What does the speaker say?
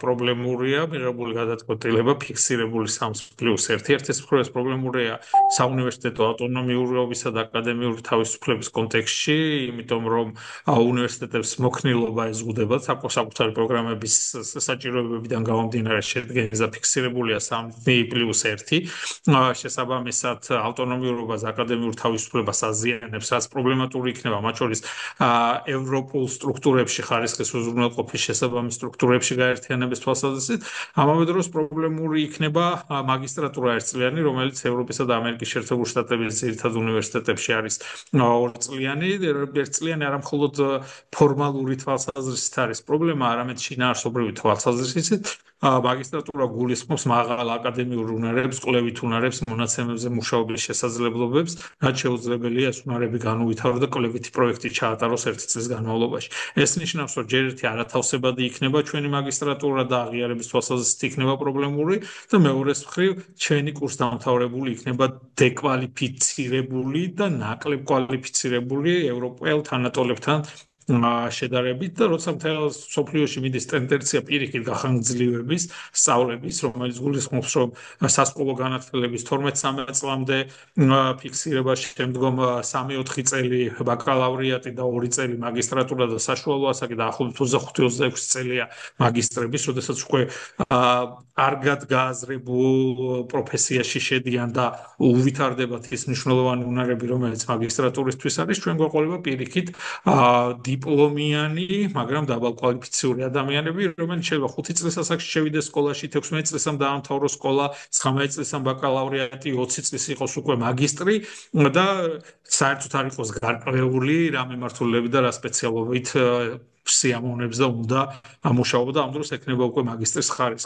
პრობლემურია მიღებული გადაწყვეტილება ფიქსირებული 3+1. ერთ-ერთი მხრივ ეს პრობლემურია საუნივერსიტეტო ავტონომიურობისა და აკადემიური თავისუფლების კონტექსტში, იმიტომ რომ უნივერსიტეტებს მოქნილობა ეზღუდება საკუთარი პროგრამების საჭიროებებიდან გამომდინარე შედგენილ და ფიქსირებულია 3+1. შესაბამისად ავტონომიურობას აკადემიურ თავისუფლებას აზიანებს, რაც პრობლემატური იქნება მათ შორის ევროპულ სტრუქტურებში ხარისხის უზრუნველყოფის შესაბამის სტრუქტურებში გაერთიანების თვალსაზრისით, ამავე დროს პრობლემური იქნება მაგისტრატურა ერთწლიანი, რომელიც ევროპისა და ამერიკის შეერთებული შტატების ძირითად უნივერსიტეტებში არის ორწლიანი, ერთწლიანი არა მხოლოდ ფორმალური თვალსაზრისით არის პრობლემა, არამედ შინაარსობრივი თვალსაზრისით. მაგისტრატურა გულისხმობს მაღალ აკადემიურ უნარებს, კვლევით უნარებს, მონაცემებზე მუშაობის შესაძლებლობებს, რაც შეუძლებელია ეს უნარები განუვითარო და კვლევითი პროექტი ჩაატაროს ერთი წლის განმავლობაში. ეს ნიშნავს, რომ ჯერ ერთი არათავსებადი იქნება ჩვენი მაგისტრატურა და აღიარების თვალსაზრისით იქნება პრობლემური და მეორეს მხრივ ჩვენი კურსდამთავრებული იქნება დეკვალიფიცირებული და ნაკლებ კვალიფიცირებული ევროპელ თანატოლებთან შედარებით და როცა მთელ სოფლიოში მიდის ტენდენცია პირიქით გახანგრძლივების სწავლების, რომელიც გულისხმობს, რომ სასკოლო განათლების 12-13 წლამდე ფიქსირება, შემდგომ 3-4 წელი ბაკალავრიატი და 2 წელი მაგისტრატურა და საშუალო ასაკი და ახლობით 25-26 წელია მაგისტრების, როდესაც უკვე კარგად გააზრებულ პროფესიაში შედიან და უვითარდებათ ის მნიშვნელოვანი უნარები, რომელიც მაგისტრატურისთვის არის, ჩვენ გვეყოლება პირიქით დიპლომიანი, მაგრამ დაბალკვალიფიციური ადამიანები, რომელიც შეიძლება 5 წლის ასაკში შევიდეს სკოლაში, 16 წლისამ დაამთავროს სკოლა, 19 წლისამ ბაკალავრიატი, 20 წლის იყოს უკვე მაგისტრი და საერთოდ არ იყოს გარკვეული რა მიმართულებით და რა სპეციალობით სიამოვნებს და უნდა ამუშაობა და ამ დროს ექნება უკვე მაგისტრის ხარისხი.